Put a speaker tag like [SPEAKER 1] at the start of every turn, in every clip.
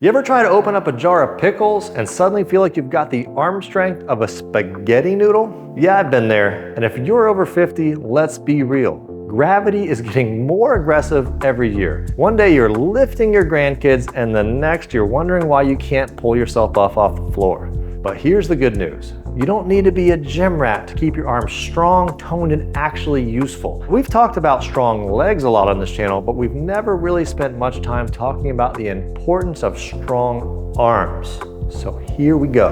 [SPEAKER 1] You ever try to open up a jar of pickles and suddenly feel like you've got the arm strength of a spaghetti noodle? Yeah, I've been there. And if you're over 50, let's be real. Gravity is getting more aggressive every year. One day you're lifting your grandkids and the next you're wondering why you can't pull yourself off the floor. But here's the good news. You don't need to be a gym rat to keep your arms strong, toned, and actually useful. We've talked about strong legs a lot on this channel, but we've never really spent much time talking about the importance of strong arms. So here we go.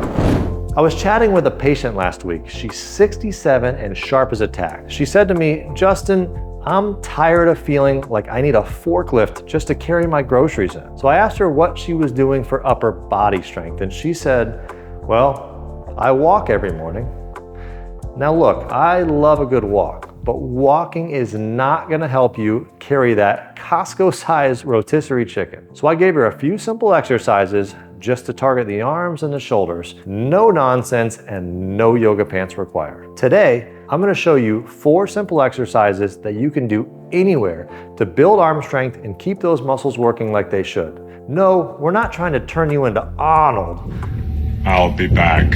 [SPEAKER 1] I was chatting with a patient last week. She's 67 and sharp as a tack. She said to me, "Justin, I'm tired of feeling like I need a forklift just to carry my groceries in." So I asked her what she was doing for upper body strength, and she said, "Well, I walk every morning." Now look, I love a good walk, but walking is not gonna help you carry that Costco-sized rotisserie chicken. So I gave her a few simple exercises just to target the arms and the shoulders. No nonsense and no yoga pants required. Today, I'm gonna show you 4 simple exercises that you can do anywhere to build arm strength and keep those muscles working like they should. No, we're not trying to turn you into Arnold.
[SPEAKER 2] I'll be back.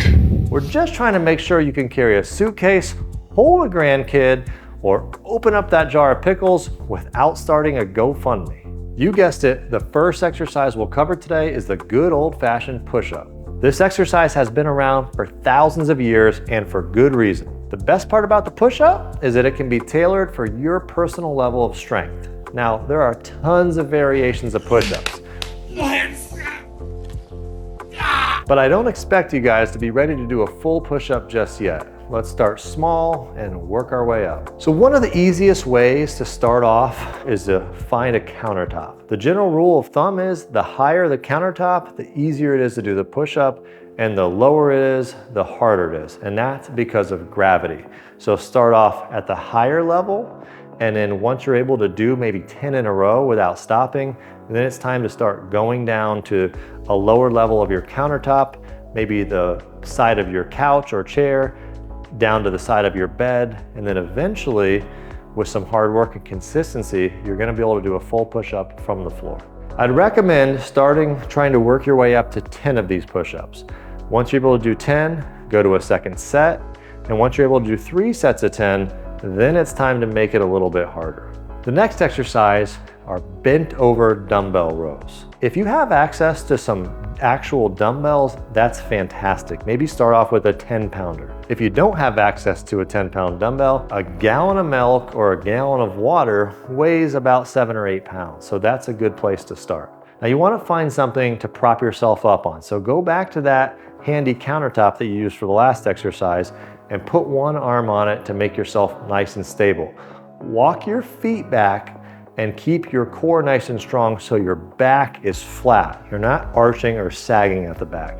[SPEAKER 1] We're just trying to make sure you can carry a suitcase, hold a grandkid, or open up that jar of pickles without starting a GoFundMe. You guessed it, the first exercise we'll cover today is the good old-fashioned push-up. This exercise has been around for thousands of years and for good reason. The best part about the push-up is that it can be tailored for your personal level of strength. Now, there are tons of variations of push-ups. But I don't expect you guys to be ready to do a full push-up just yet. Let's start small and work our way up. So one of the easiest ways to start off is to find a countertop. The general rule of thumb is the higher the countertop, the easier it is to do the push-up, and the lower it is, the harder it is. And that's because of gravity. So start off at the higher level, and then once you're able to do maybe 10 in a row without stopping, then it's time to start going down to a lower level of your countertop, maybe the side of your couch or chair, down to the side of your bed, and then eventually, with some hard work and consistency, you're gonna be able to do a full push-up from the floor. I'd recommend trying to work your way up to 10 of these push-ups. Once you're able to do 10, go to a second set, and once you're able to do 3 sets of 10, then it's time to make it a little bit harder. The next exercise are bent over dumbbell rows. If you have access to some actual dumbbells, that's fantastic. Maybe start off with a 10-pounder. If you don't have access to a 10-pound dumbbell, a gallon of milk or a gallon of water weighs about 7 or 8 pounds. So that's a good place to start. Now you want to find something to prop yourself up on. So go back to that handy countertop that you used for the last exercise and put one arm on it to make yourself nice and stable. Walk your feet back and keep your core nice and strong so your back is flat. You're not arching or sagging at the back.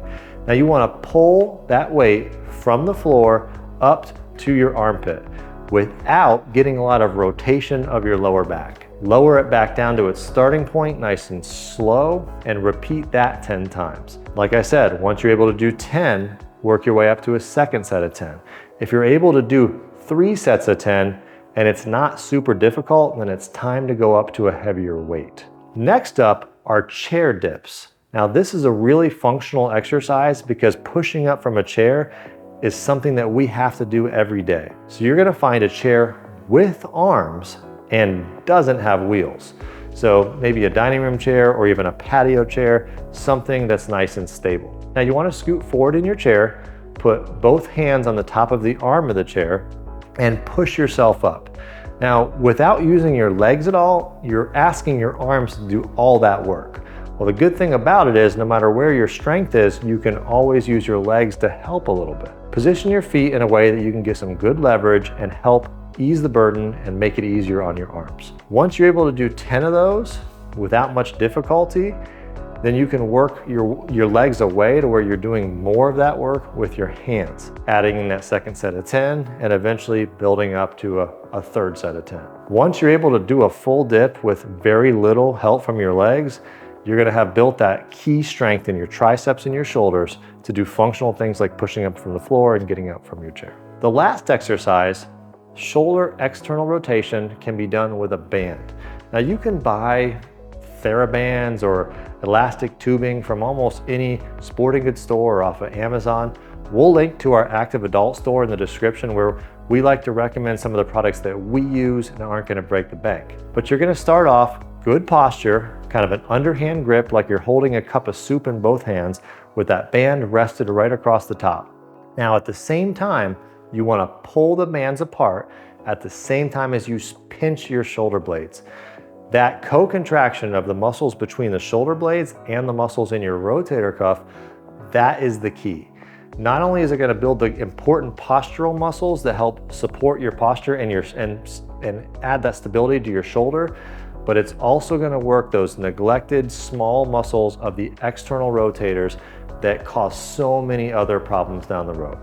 [SPEAKER 1] Now you want to pull that weight from the floor up to your armpit without getting a lot of rotation of your lower back. Lower it back down to its starting point nice and slow and repeat that 10 times. Like I said, once you're able to do 10, work your way up to a second set of 10. If you're able to do 3 sets of 10, and it's not super difficult, then it's time to go up to a heavier weight. Next up are chair dips. Now this is a really functional exercise because pushing up from a chair is something that we have to do every day. So you're gonna find a chair with arms and doesn't have wheels. So maybe a dining room chair or even a patio chair, something that's nice and stable. Now you wanna scoot forward in your chair, put both hands on the top of the arm of the chair, and push yourself up. Now, without using your legs at all, you're asking your arms to do all that work. Well, the good thing about it is no matter where your strength is, you can always use your legs to help a little bit. Position your feet in a way that you can get some good leverage and help ease the burden and make it easier on your arms. Once you're able to do 10 of those without much difficulty, then you can work your legs away to where you're doing more of that work with your hands, adding in that second set of 10 and eventually building up to a third set of 10. Once you're able to do a full dip with very little help from your legs, you're gonna have built that key strength in your triceps and your shoulders to do functional things like pushing up from the floor and getting up from your chair. The last exercise, shoulder external rotation, can be done with a band. Now you can buy Therabands or elastic tubing from almost any sporting goods store or off of Amazon. We'll link to our active adult store in the description where we like to recommend some of the products that we use and aren't gonna break the bank. But you're gonna start off good posture, kind of an underhand grip like you're holding a cup of soup in both hands with that band rested right across the top. Now at the same time, you wanna pull the bands apart at the same time as you pinch your shoulder blades. That co-contraction of the muscles between the shoulder blades and the muscles in your rotator cuff, that is the key. Not only is it gonna build the important postural muscles that help support your posture and add that stability to your shoulder, but it's also gonna work those neglected small muscles of the external rotators that cause so many other problems down the road.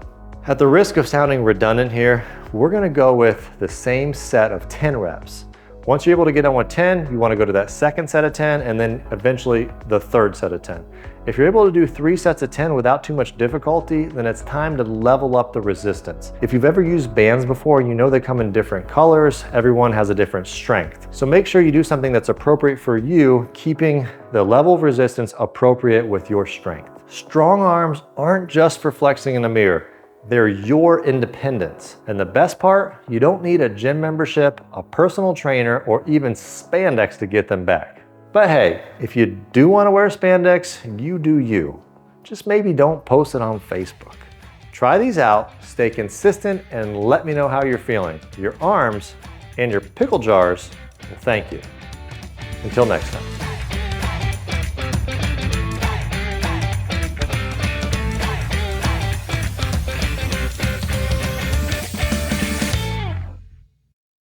[SPEAKER 1] At the risk of sounding redundant here, we're gonna go with the same set of 10 reps. Once you're able to get on with 10, you wanna go to that second set of 10 and then eventually the third set of 10. If you're able to do 3 sets of 10 without too much difficulty, then it's time to level up the resistance. If you've ever used bands before, you know they come in different colors. Everyone has a different strength. So make sure you do something that's appropriate for you, keeping the level of resistance appropriate with your strength. Strong arms aren't just for flexing in the mirror. They're your independence. And the best part, you don't need a gym membership, a personal trainer, or even spandex to get them back. But hey, if you do want to wear spandex, you do you. Just maybe don't post it on Facebook. Try these out, stay consistent, and let me know how you're feeling. Your arms and your pickle jars will thank you. Until next time.